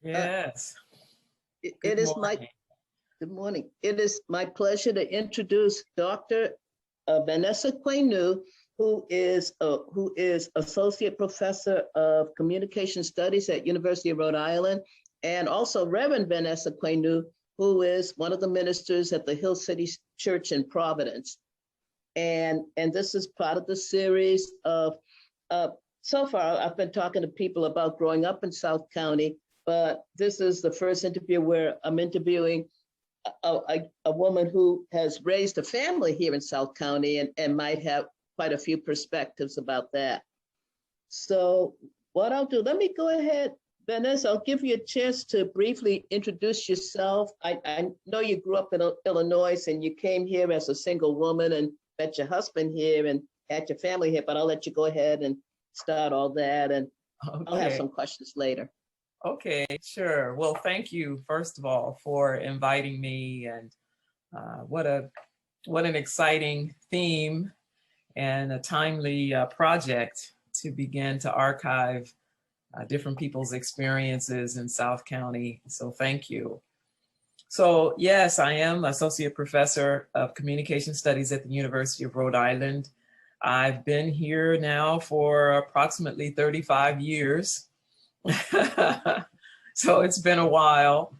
Uh, Yes. it Good it is my morning. Good morning. It is my pleasure to introduce Dr. Vanessa Quianoo, who is Associate Professor of Communication Studies at University of Rhode Island, and also Reverend Vanessa Quianoo, who is one of the ministers at the Hill City Church in Providence. And this is part of the series of so far I've been talking to people about growing up in South County, but this is the first interview where I'm interviewing a woman who has raised a family here in South County and might have quite a few perspectives about that. So what I'll do, let me go ahead, Vanessa, I'll give you a chance to briefly introduce yourself. I know you grew up in Illinois and you came here as a single woman and met your husband here and had your family here, but I'll let you go ahead and start all that, and I'll have Okay. some questions later. Okay, sure. Well, thank you, first of all, for inviting me, and what an exciting theme and a timely project to begin to archive different people's experiences in South County. So thank you. So yes, I am Associate Professor of Communication Studies at the University of Rhode Island. I've been here now for approximately 35 years. So it's been a while.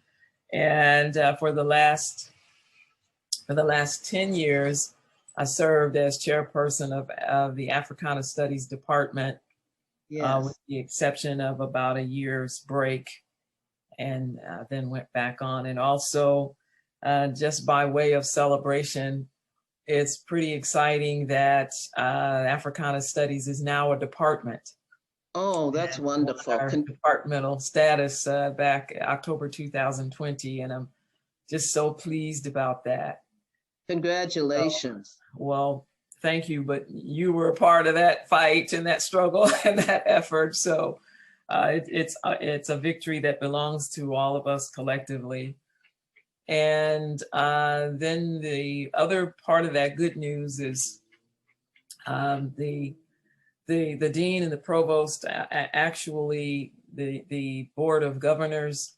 And for the last 10 years, I served as chairperson of the Africana Studies Department, Yes. with the exception of about a year's break, and then went back on. And also, just by way of celebration, it's pretty exciting that Africana Studies is now a department. Oh, that's And wonderful. our departmental status back October 2020, and I'm just so pleased about that. Congratulations. Well, thank you, but you were a part of that fight and that struggle and that effort. So it's a victory that belongs to all of us collectively. And then the other part of that good news is the dean and the provost, actually the board of governors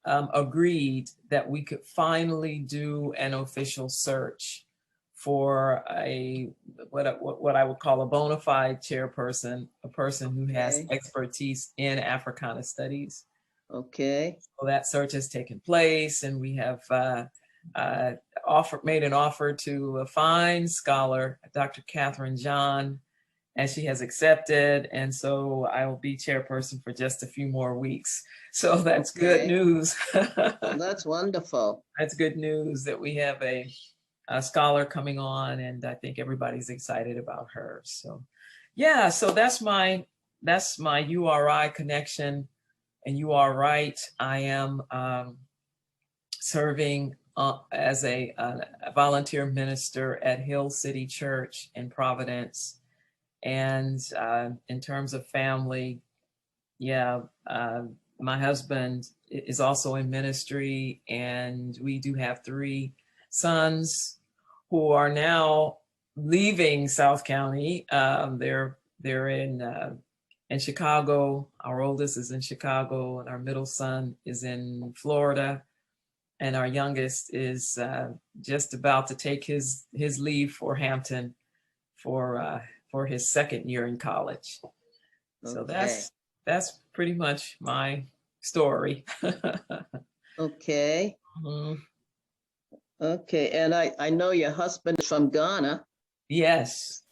agreed that we could finally do an official search for what I would call a bona fide chairperson, a person who has expertise in Africana studies. Okay. So that search has taken place, and we have made an offer to a fine scholar, Dr. Catherine John, and she has accepted. And so I will be chairperson for just a few more weeks. So that's good news. Well, that's wonderful. That's good news that we have a scholar coming on, and I think everybody's excited about her. So yeah, so that's my U.R.I. connection. And you are right, I am serving as a volunteer minister at Hill City Church in Providence. And in terms of family, yeah, my husband is also in ministry, and we do have 3 sons who are now leaving South County. They're in Chicago. Our oldest is in Chicago, and our middle son is in Florida, and our youngest is just about to take his leave for Hampton for his second year in college. So that's pretty much my story. Okay. Mm-hmm. Okay, and I know your husband is from Ghana. Yes.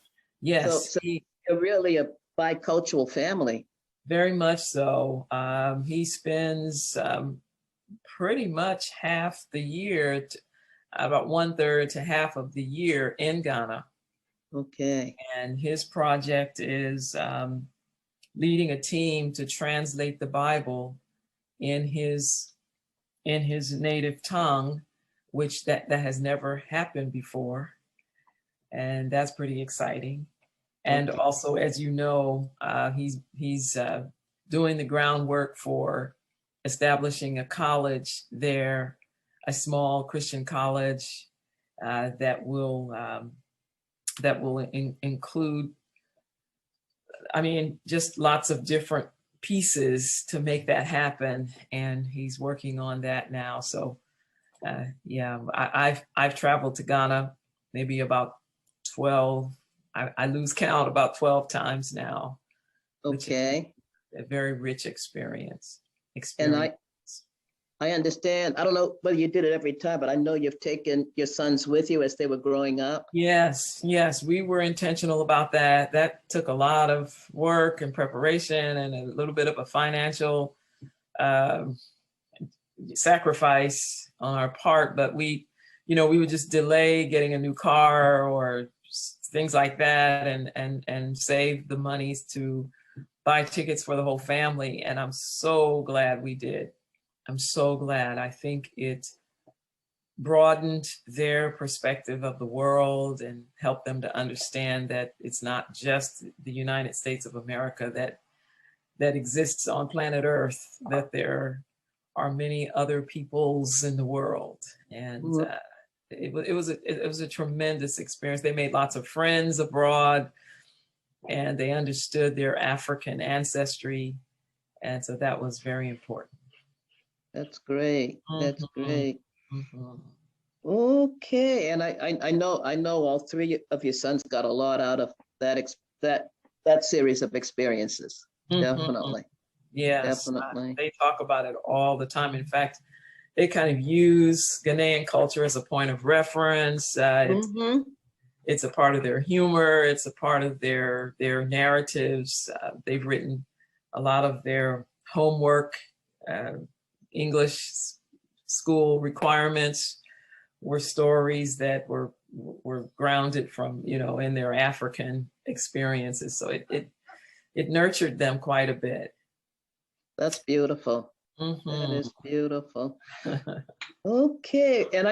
So you're really a bicultural family. Very much so. He spends pretty much half the year, about 1/3 to half of the year in Ghana. Okay. And his project is leading a team to translate the Bible in his native tongue, which that has never happened before. And that's pretty exciting. And also, as you know, he's doing the groundwork for establishing a college there, a small Christian college that will include, I mean, just lots of different pieces to make that happen, and he's working on that now. So yeah, I've traveled to Ghana maybe about 12. I lose count, about 12 times now, which is Okay. a very rich experience. And I understand. I don't know whether you did it every time, but I know you've taken your sons with you as they were growing up. Yes, yes, we were intentional about that. That took a lot of work and preparation and a little bit of a financial um, sacrifice on our part, but we would just delay getting a new car or things like that, and save the monies to buy tickets for the whole family. And I'm so glad we did. I'm so glad. I think it broadened their perspective of the world and helped them to understand that it's not just the United States of America that exists on planet Earth, that there are many other peoples in the world. And it was a tremendous experience. They made lots of friends abroad, and they understood their African ancestry. And so that was very important. That's great. That's great. Mhm. Okay. And I know all three of your sons got a lot out of that series of experiences. Mhm. Definitely. Yes, Definitely. they talk about it all the time. In fact, they kind of use Ghanaian culture as a point of reference. It's a part of their humor. It's a part of their narratives. They've written a lot of their homework, English school requirements were stories that were grounded from, in their African experiences. So it nurtured them quite a bit. That's beautiful. Mm-hmm. That is beautiful. Okay. And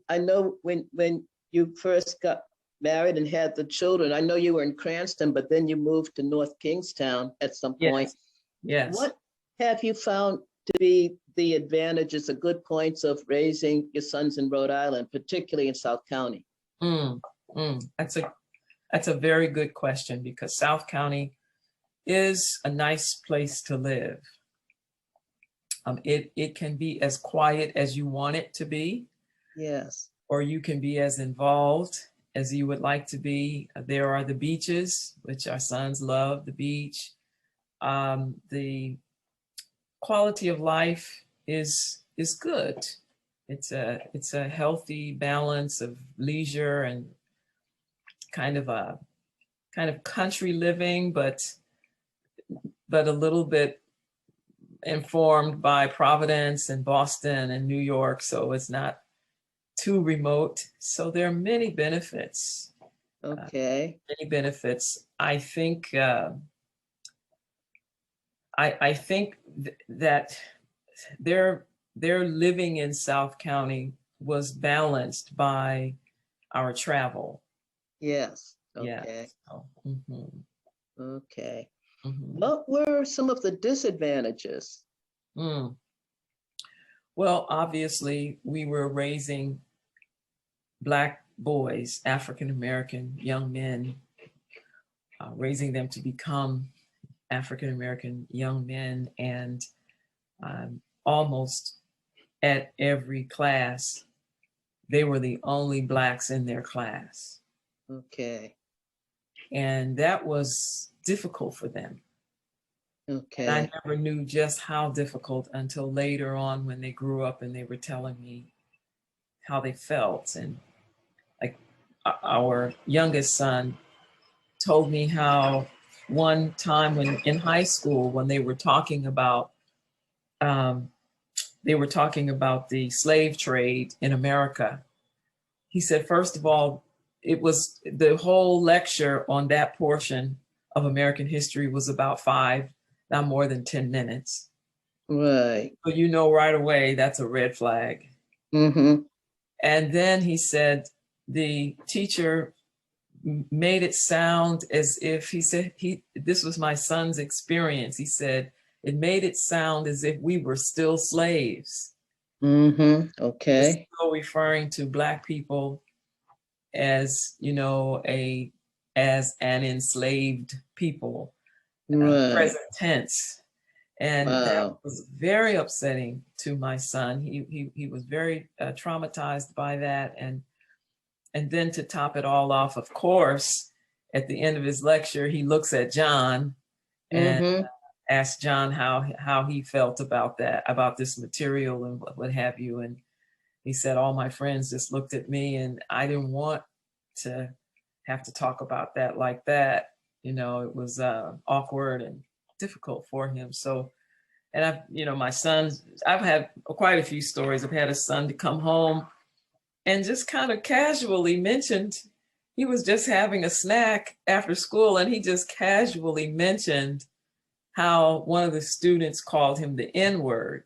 I know when you first got married and had the children, I know you were in Cranston, but then you moved to North Kingstown at some point. Yes. What have you found to be the advantages, the good points of raising your sons in Rhode Island, particularly in South County? That's a very good question, because South County is a nice place to live. It can be as quiet as you want it to be. Yes. Or you can be as involved as you would like to be. There are the beaches, which our sons love the beach. The quality of life is good. It's a healthy balance of leisure and kind of country living, but a little bit informed by Providence and Boston and New York, so it's not too remote. So there are many benefits. Okay. Many benefits. I think I think that their living in South County was balanced by our travel. Yes. Yeah. Okay. So, Okay. What were some of the disadvantages? Well, obviously, we were raising Black boys, African American young men, raising them to become African American young men, and almost at every class, they were the only Blacks in their class. Okay. And that was difficult for them. Okay. And I never knew just how difficult until later on, when they grew up and they were telling me how they felt. And like our youngest son told me how one time when in high school, when they were talking about the slave trade in America, he said, first of all, it was the whole lecture on that portion of American history was about 5, not more than 10 minutes. Right. But right away, that's a red flag. Mm-hmm. And then he said the teacher made it sound as if this was my son's experience. He said it made it sound as if we were still slaves. Mm-hmm. Okay. Still referring to Black people as as an enslaved people. Right. Present tense. And that Wow. was very upsetting to my son. He was very traumatized by that. And then to top it all off, of course, at the end of his lecture, he looks at John and Mm-hmm. asks John how he felt about that, about this material and what have you. And he said, all my friends just looked at me and I didn't want to have to talk about that like that. You know, it was awkward and difficult for him. So, and my sons, I've had quite a few stories. I've had a son to come home and just kind of casually mentioned he was just having a snack after school, and he just casually mentioned how one of the students called him the N-word.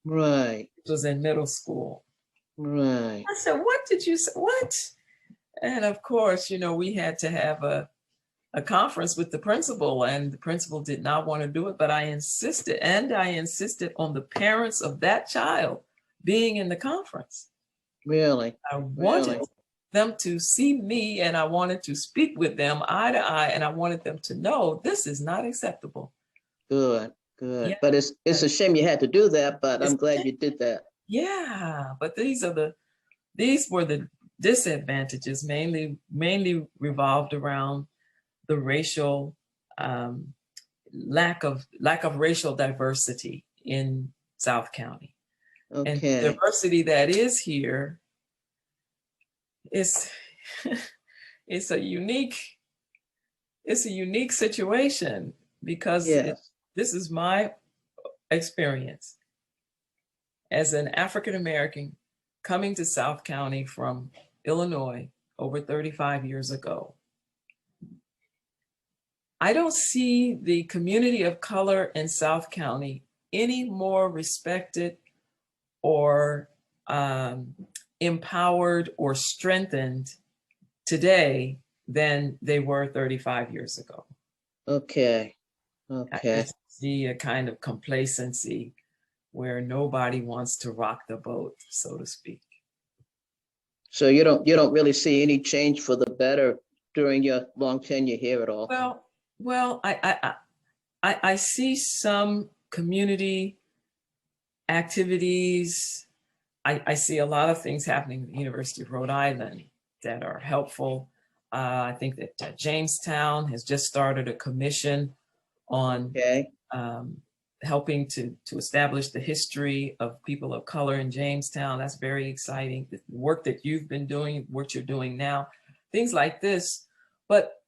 Right. It was in middle school. Right. I said, what did you say? What? And of course, we had to have a conference with the principal, and the principal did not want to do it, but I insisted on the parents of that child being in the conference. Really? I wanted them to see me, and I wanted to speak with them eye to eye, and I wanted them to know this is not acceptable. Good. Good. Yeah. But it's a shame you had to do that, but I'm glad you did that. Yeah, but these were the disadvantages, mainly revolved around the racial lack of racial diversity in South County. And the Okay. diversity that is here is it's a unique situation because Yes. this is my experience as an African American coming to South County from Illinois over 35 years ago. I don't see the community of color in South County any more respected or empowered or strengthened today than they were 35 years ago. Okay. I Okay. just see a kind of complacency where nobody wants to rock the boat, so to speak. So you don't really see any change for the better during your long tenure here at all? Well, I see some community activities. I see a lot of things happening at the University of Rhode Island that are helpful. I think that Jamestown has just started a commission on helping to establish the history of people of color in Jamestown. That's very exciting. The work that you've been doing, what you're doing now, things like this. But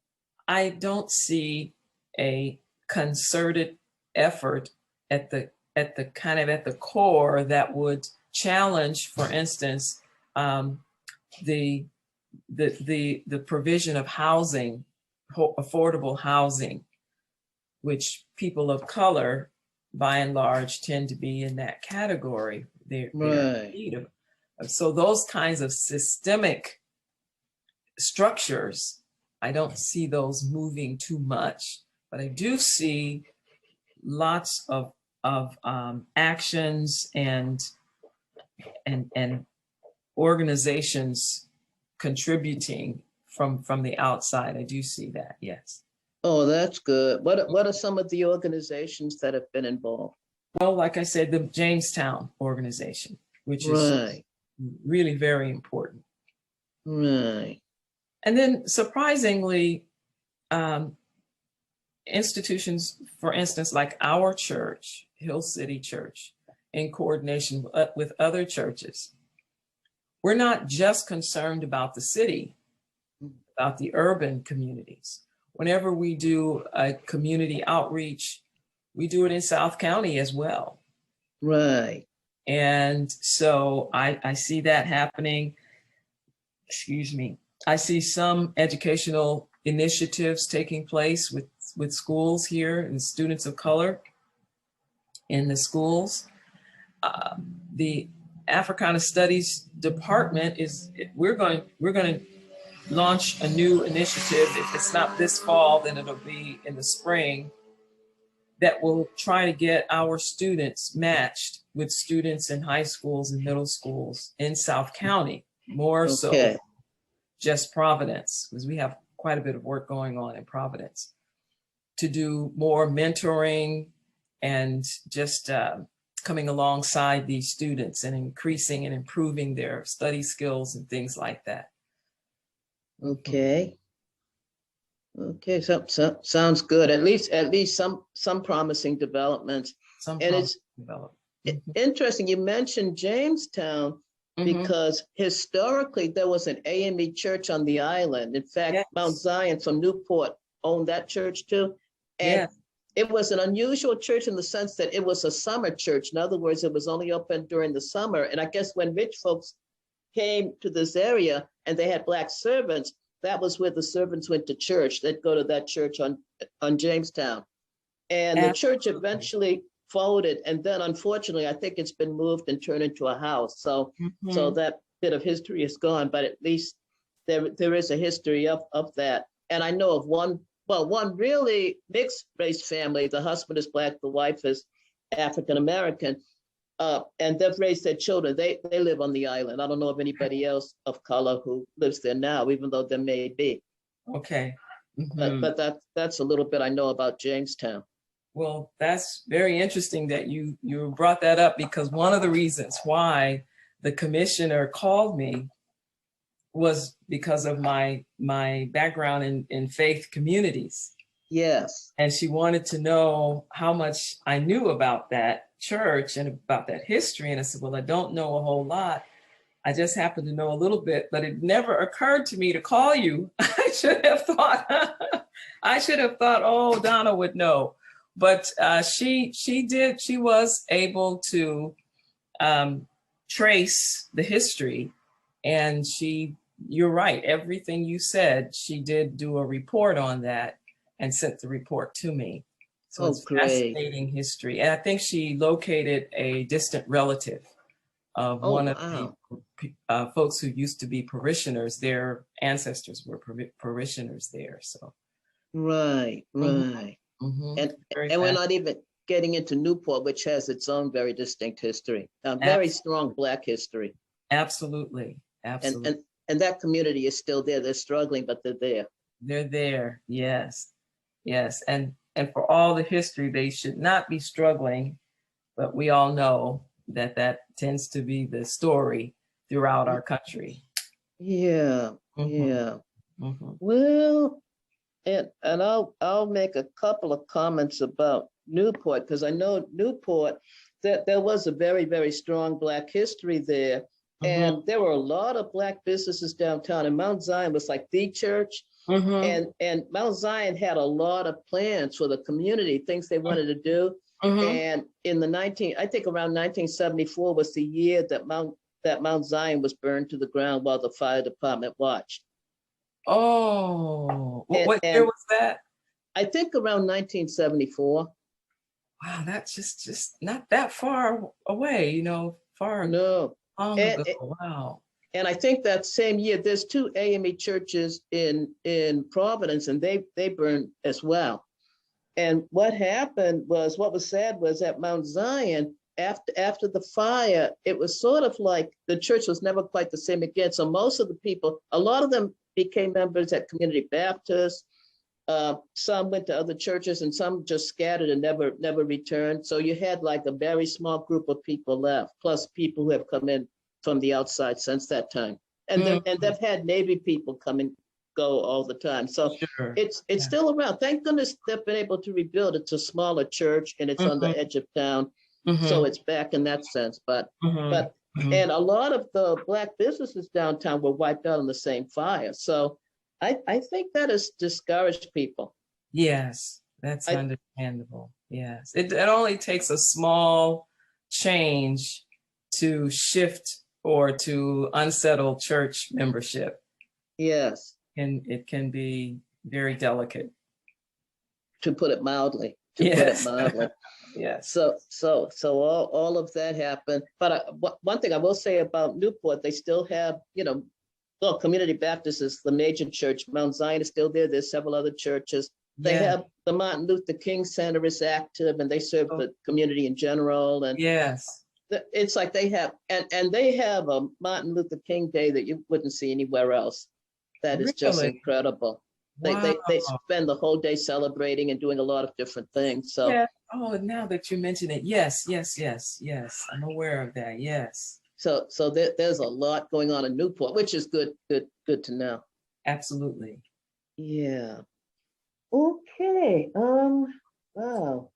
I don't see a concerted effort at the core that would challenge, for instance, the provision of housing, affordable housing, which people of color, by and large, tend to be in that category. They're in need of. So those kinds of systemic structures, I don't see those moving too much, but I do see lots of actions and organizations contributing from the outside. I do see that, yes. Oh, that's good. What are some of the organizations that have been involved? Well, like I said, the Jamestown organization, which is really very important. Right. And then surprisingly, institutions, for instance, like our church, Hill City Church, in coordination with other churches, we're not just concerned about the city, about the urban communities. Whenever we do a community outreach, we do it in South County as well. Right. And so I see that happening. Excuse me. I see some educational initiatives taking place with schools here and students of color in the schools. The Africana Studies Department we're going to launch a new initiative. If it's not this fall, then it'll be in the spring, that will try to get our students matched with students in high schools and middle schools in South County, more so just Providence, because we have quite a bit of work going on in Providence, to do more mentoring and just coming alongside these students and increasing and improving their study skills and things like that. Okay. Okay, so sounds good. At least some promising developments. Some And it's development. interesting you mentioned Jamestown, because historically there was an AME church on the island. In fact, Yes. Mount Zion from Newport owned that church too. And Yes. it was an unusual church in the sense that it was a summer church. In other words, it was only open during the summer. And I guess when rich folks came to this area and they had Black servants, that was where the servants went to church. They'd go to that church on Jamestown. And the church eventually folded. And then unfortunately, I think it's been moved and turned into a house. So that bit of history is gone, but at least there is a history of that. And I know of one really mixed race family. The husband is Black, the wife is African-American. And they've raised their children. They live on the island. I don't know of anybody else of color who lives there now, even though there may be. Okay. But that's a little bit I know about Jamestown. Well, that's very interesting that you brought that up, because one of the reasons why the commissioner called me was because of my background in faith communities. Yes. And she wanted to know how much I knew about that church and about that history. And I said, well, I don't know a whole lot. I just happen to know a little bit, but it never occurred to me to call you. I should have thought, oh, Donna would know. But she was able to trace the history, and you're right, everything you said, she did do a report on that and sent the report to me. So it's great. Fascinating history. And I think she located a distant relative of one of the folks who used to be parishioners. Their ancestors were parishioners there. So right. And we're not even getting into Newport, which has its own very distinct history, very strong Black history. Absolutely. And that community is still there. They're struggling, but they're there. They're there. Yes. And for all the history, they should not be struggling, but we all know that tends to be the story throughout our country. Yeah. Well, and I'll make a couple of comments about Newport, because I know Newport, that there was a very, very strong Black history there. And there were a lot of Black businesses downtown, and Mount Zion was like the church. And Mount Zion had a lot of plans for the community, things they wanted to do. And in I think around 1974 was the year that Mount Zion was burned to the ground while the fire department watched. Oh, what year was that? I think around 1974. Wow, that's just not that far away, far. No. Long ago. Wow. And I think that same year, there's two AME churches in Providence, and they burned as well. And what was sad was at Mount Zion, after the fire, it was sort of like the church was never quite the same again. So most of the people, a lot of them became members at Community Baptist. Some went to other churches, and some just scattered and never returned. So you had like a very small group of people left, plus people who have come in from the outside since that time. And they've had Navy people come and go all the time. So it's still around. Thank goodness they've been able to rebuild. It's a smaller church, and it's on the edge of town. So it's back in that sense. But and a lot of the Black businesses downtown were wiped out in the same fire. So I think that has discouraged people. Yes, that's understandable. Yes, it only takes a small change to shift or to unsettle church membership. Yes. And it can be very delicate. To put it mildly. Yes. So all of that happened. But one thing I will say about Newport, they still have, Community Baptist is the major church. Mount Zion is still there. There's several other churches. They have the Martin Luther King Center is active, and they serve the community in general. And it's like they have, and they have a Martin Luther King Day that you wouldn't see anywhere else. That is just incredible. They spend the whole day celebrating and doing a lot of different things. So Oh, now that you mention it, yes, yes, yes, yes. I'm aware of that. Yes, So there's a lot going on in Newport, which is good to know. absolutely. Yeah. Okay. Wow.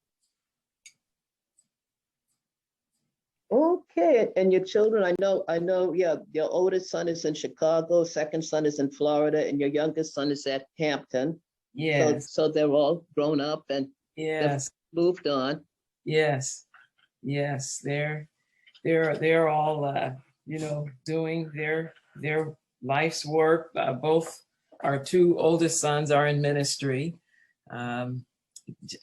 Okay. And your children, I know, yeah, your oldest son is in Chicago, second son is in Florida, and your youngest son is at Hampton. So Yes, so they're all grown up and they've yes, moved on. yes, yes. They're all doing their life's work. Both our two oldest sons are in ministry. Um,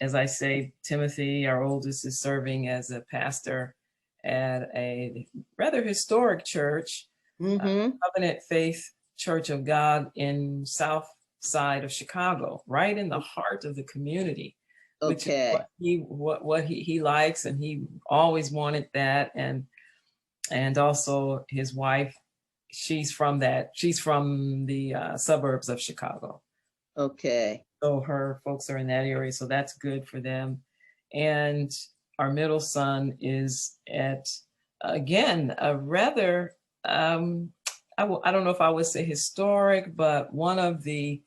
as I say, Timothy, our oldest, is serving as a pastor at a rather historic church, Mm-hmm. Covenant Faith Church of God in South Side of Chicago, right in the heart of the community, which is Okay. what he likes, and he always wanted that. And also his wife, she's from the suburbs of Chicago, Okay. so her folks are in that area, so that's good for them. And our middle son is at, again, a rather I don't know if I would say historic, but one of the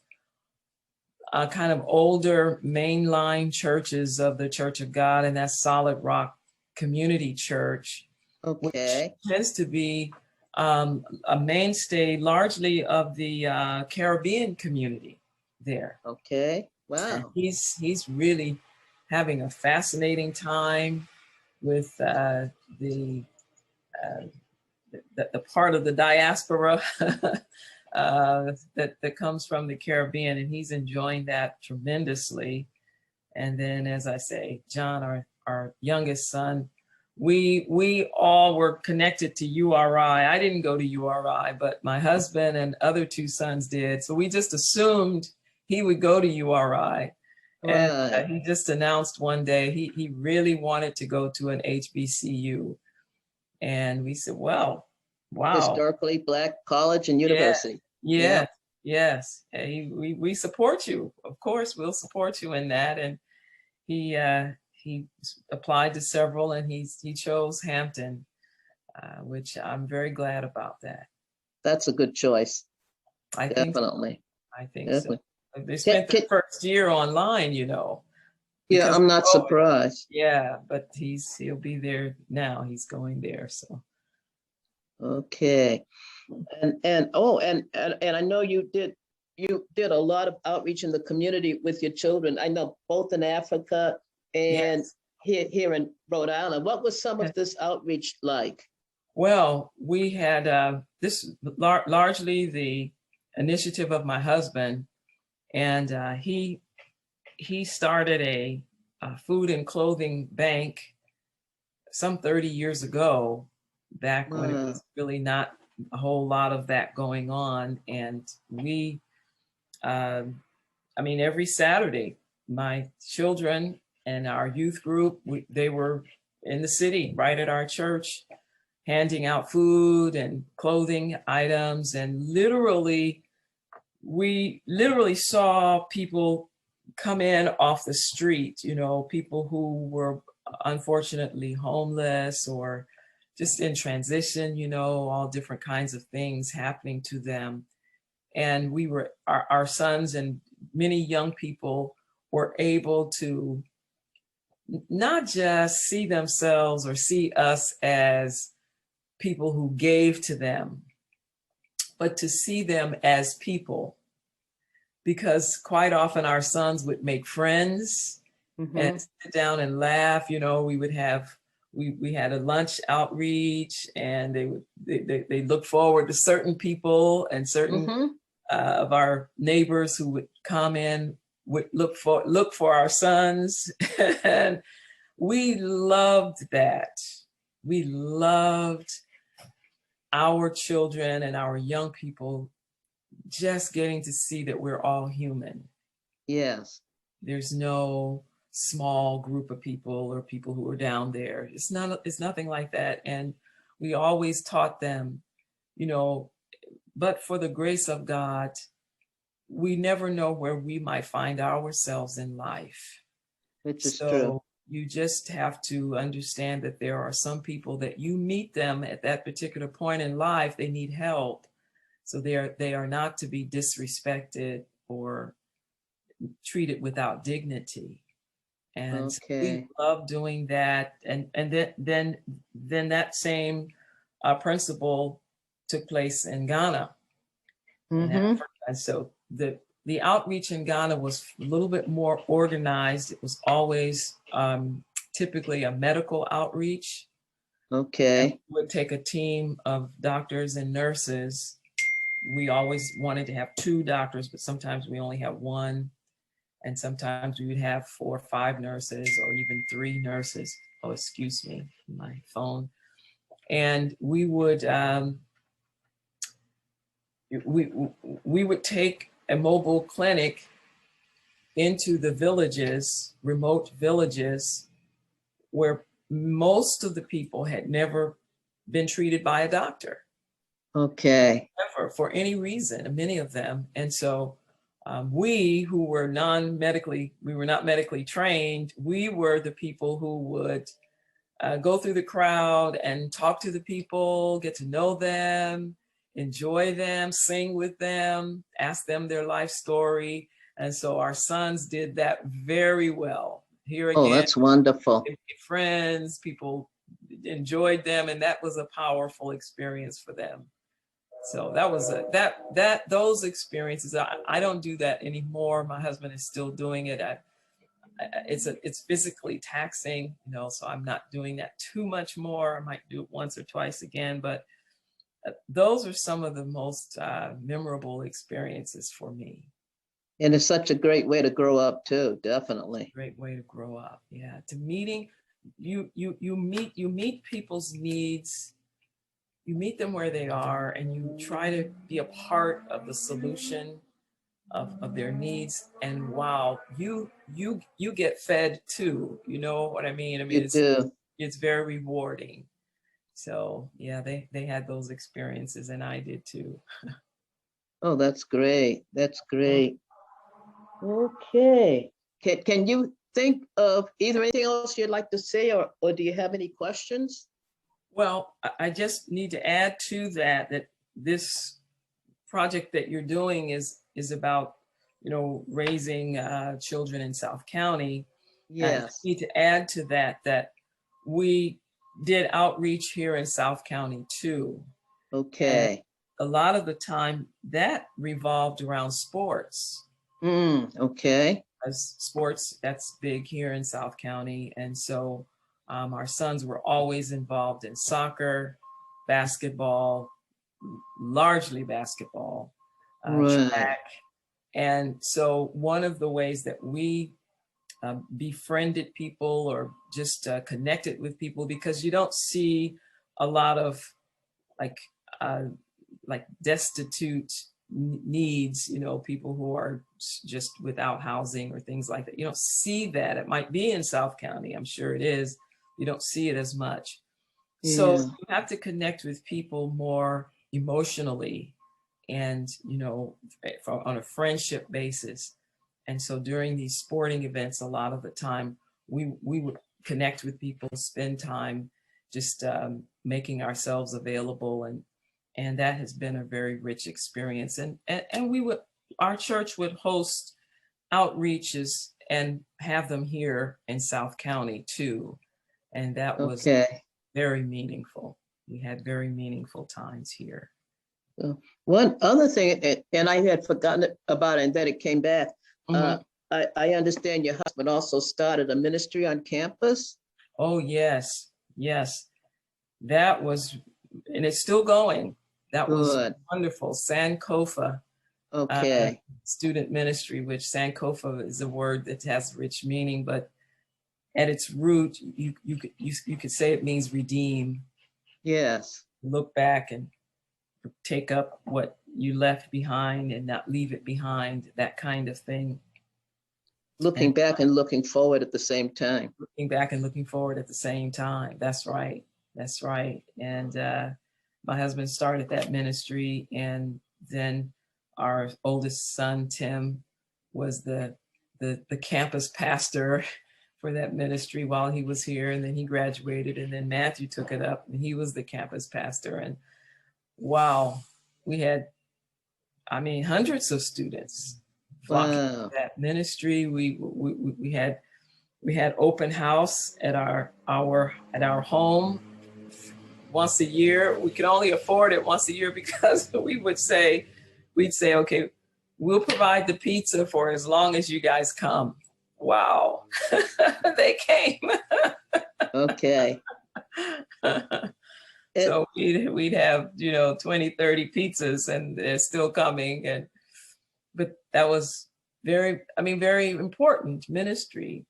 kind of older mainline churches of the Church of God, and that's Solid Rock Community Church, which Okay. tends to be a mainstay largely of the Caribbean community there. Okay. And Wow. he's really having a fascinating time with the, uh, the part of the diaspora that comes from the Caribbean, and he's enjoying that tremendously. And then, as I say, John, our youngest son, we all were connected to URI. I didn't go to URI, but my husband and other two sons did. So we just assumed he would go to URI. And Right. he just announced one day he really wanted to go to an HBCU. And we said, well, wow. Historically Black college and Yeah, university. Yeah. yeah, yes. Hey, we support you. Of course, we'll support you in that. And he applied to several, and he chose Hampton, which I'm very glad about that. That's a good choice. I think Definitely. I think so. Definitely. They Can, spent their can, first year online, yeah, because I'm not oh surprised. yeah, but he'll be there now. He's going there. So Okay. And I know you did a lot of outreach in the community with your children. I know both in Africa and yes. here in Rhode Island. What was some Yes. of this outreach like? Well, we had this largely the initiative of my husband, and he started a food and clothing bank some 30 years ago, back when it Wow. was really not a whole lot of that going on. And I mean, every Saturday, my children and our youth group, they were in the city right at our church, handing out food and clothing items. And we literally saw people come in off the street, people who were unfortunately homeless or just in transition, all different kinds of things happening to them. And our sons and many young people were able to not just see themselves or see us as people who gave to them, but to see them as people. Because quite often our sons would make friends and Mm-hmm. sit down and laugh. We had a lunch outreach, and they look forward to certain people, and certain Mm-hmm. of our neighbors who would come in would look for our sons. And we loved that. We loved our children and our young people just getting to see that we're all human. Yes. There's no small group of people or people who are down there. It's nothing like that. And we always taught them, you know, but for the grace of God, we never know where we might find ourselves in life. Which is true. So you just have to understand that there are some people that you meet them at that particular point in life, they need help. So they are not to be disrespected or treated without dignity. And so we Okay. love doing that. And then that same principle took place in Ghana, in Mm-hmm. Africa. And so the outreach in Ghana was a little bit more organized. It was always typically a medical outreach. And Okay. we would take a team of doctors and nurses. We always wanted to have 2 doctors, but sometimes we only have 1. And sometimes we would have 4 or 5 nurses or even 3 nurses. Oh, excuse me, my phone. And we would we would take a mobile clinic into the villages, remote villages, where most of the people had never been treated by a doctor. Okay. Never, for any reason, many of them. And so we who were we were not medically trained, we were the people who would go through the crowd and talk to the people, get to know them, enjoy them, sing with them, ask them their life story. And so our sons did that very well. Here Oh, again, that's wonderful. they made friends, people enjoyed them, and that was a powerful experience for them. So that was those experiences. I don't do that anymore. My husband is still doing it. It's physically taxing, so I'm not doing that too much more. I might do it once or twice again, but those are some of the most memorable experiences for me. And it's such a great way to grow up too, definitely. Great way to grow up. Yeah, to meeting you meet people's needs. You meet them where they are, and you try to be a part of the solution of their needs. And wow, you get fed too. You know what I mean? I mean, You do. it's very rewarding. So yeah, they had those experiences, and I did too. Oh, that's great. That's great. Okay. Can you think of either anything else you'd like to say, or do you have any questions? Well, I just need to add to that this project that you're doing is about raising children in South County. And I Yes. need to add to that we did outreach here in South County too. And Okay. a lot of the time that revolved around sports. Okay. As sports, that's big here in South County. And so our sons were always involved in soccer, basketball, largely basketball, Right. track. And so one of the ways that we befriended people or just connected with people, because you don't see a lot of like uh, destitute needs, people who are just without housing or things like that. You don't see that. It might be in South County, I'm sure it is. You don't see it as much. So Yeah. you have to connect with people more emotionally and, on a friendship basis. And so during these sporting events, a lot of the time we would connect with people, spend time just making ourselves available. And that has been a very rich experience. And our church would host outreaches and have them here in South County too. And that was Okay. very meaningful. We had very meaningful times here. So one other thing, and I had forgotten about it, and then it came back. Mhm. I understand your husband also started a ministry on campus. Oh, yes. Yes. That was, and it's still going. That was Good. wonderful. Sankofa Okay. student ministry, which Sankofa is a word that has rich meaning, but at its root, you could say it means redeem. Yes. Look back and take up what you left behind and not leave it behind, that kind of thing. Looking And back and looking forward at the same time. looking back and looking forward at the same time. That's right. That's right. And my husband started that ministry, and then our oldest son, Tim, was the campus pastor for that ministry while he was here, and then he graduated, and then Matthew took it up, and he was the campus pastor. And wow, we had, I mean, hundreds of students flocking to that ministry. We had open house at our home once a year. We could only afford it once a year because we'd say, okay, we'll provide the pizza for as long as you guys come. Wow. They came. Okay. So we'd have, 20, 30 pizzas, and they're still coming. But that was very important ministry,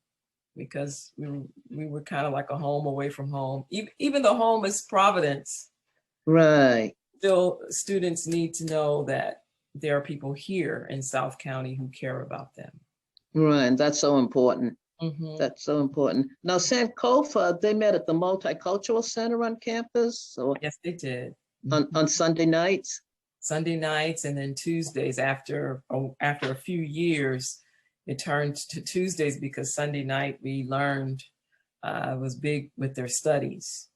because we were kind of like a home away from home. Even though home is Providence. Right. Still, students need to know that there are people here in South County who care about them. Right, that's so important. Mm-hmm. That's so important. Now, Sankofa, they met at the Multicultural Center on campus? Or yes, they did. On Sunday nights? Sunday nights, and then Tuesdays after a few years, it turned to Tuesdays, because Sunday night we learned was big with their studies.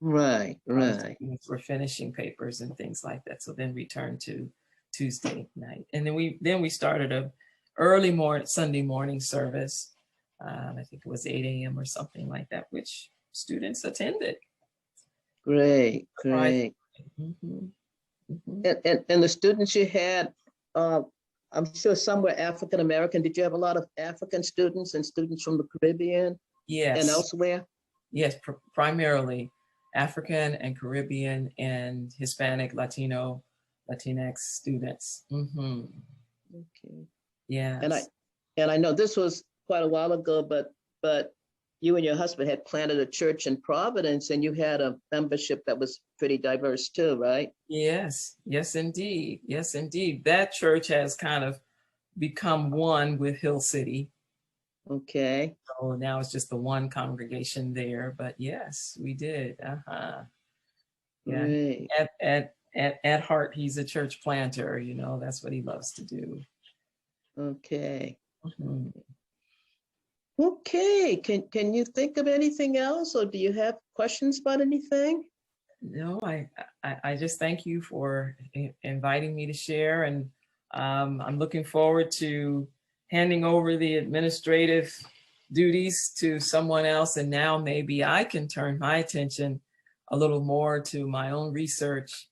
Right. We're finishing papers and things like that. So then we turned to Tuesday night, and then we started a early Sunday morning service. I think it was 8 a.m. or something like that, which students attended. Great. Mm-hmm. Mm-hmm. And the students you had, I'm sure some were African American. Did you have a lot of African students and students from the Caribbean? Yes. And elsewhere? Yes, primarily African and Caribbean and Hispanic, Latino, Latinx students. Mm-hmm. Okay. Yeah. And I know this was quite a while ago, but you and your husband had planted a church in Providence, and you had a membership that was pretty diverse too, right? Yes, indeed. Yes, indeed. That church has kind of become one with Hill City. Okay. So now it's just the one congregation there, but yes, we did. Yeah. Great. At heart, he's a church planter. That's what he loves to do. Okay. Mm-hmm. Okay. Can you think of anything else, or do you have questions about anything? No, I just thank you for inviting me to share, and I'm looking forward to handing over the administrative duties to someone else, and now maybe I can turn my attention a little more to my own research,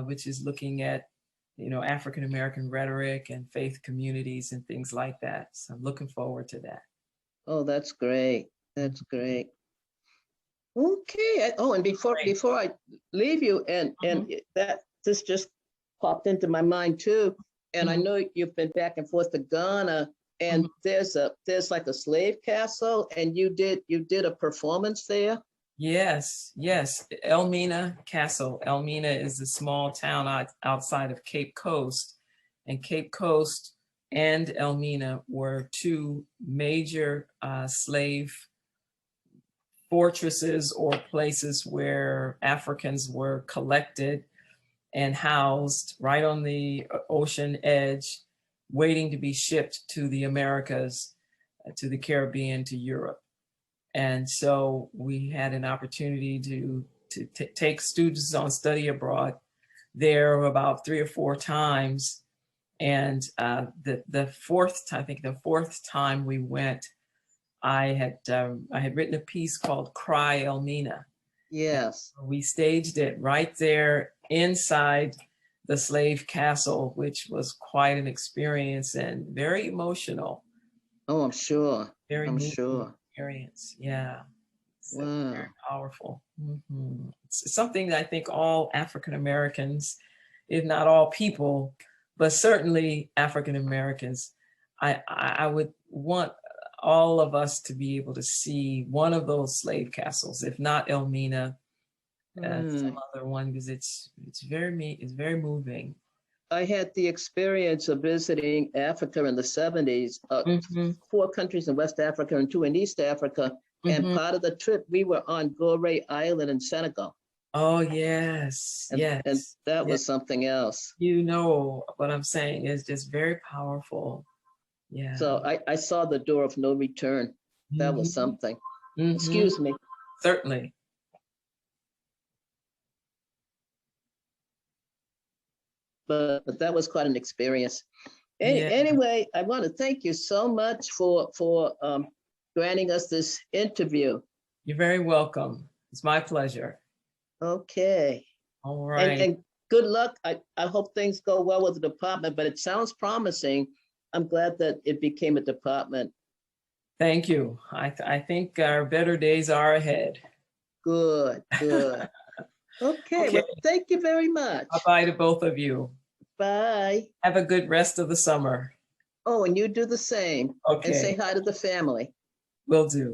which is looking at African American rhetoric and faith communities and things like that. So I'm looking forward to that. Oh, that's great. That's great. Okay. Oh, and before I leave you, and that this just popped into my mind too. And I know you've been back and forth to Ghana, and there's like a slave castle, and you did a performance there. Yes. Elmina Castle. Elmina is a small town outside of Cape Coast, and Cape Coast and Elmina were two major slave fortresses, or places where Africans were collected and housed right on the ocean edge, waiting to be shipped to the Americas, to the Caribbean, to Europe. And so we had an opportunity to take students on study abroad there about 3 or 4 times. And the fourth time we went, I had written a piece called "Cry Elmina." Yes. And we staged it right there inside the slave castle, which was quite an experience and very emotional. Oh, I'm sure. I'm sure. Experience. Yeah. Wow. Very powerful. Mm-hmm. It's something that I think all African Americans, if not all people, but certainly African Americans, I would want all of us to be able to see one of those slave castles, if not Elmina, some other one, because it's very moving. I had the experience of visiting Africa in the 70s, 4 countries in West Africa and 2 in East Africa. And part of the trip, we were on Gorée Island in Senegal. Oh, yes. And that was something else. What I'm saying is just very powerful. Yeah. So I saw the door of no return. That was Mhm. something. Mhm. Excuse me. Certainly. But that was quite an experience. Yeah, Anyway, I want to thank you so much for granting us this interview. you're very welcome. It's my pleasure. Okay. All And right. and good luck. I hope things go well with the department, but it sounds promising. I'm glad that it became a department. Thank you. I think our better days are ahead. Good, good. Okay, Okay. well, thank you very much. Bye-bye to both of you. Bye. Have a good rest of the summer. Oh, and you do the same. And say Okay, hi to the family. will do.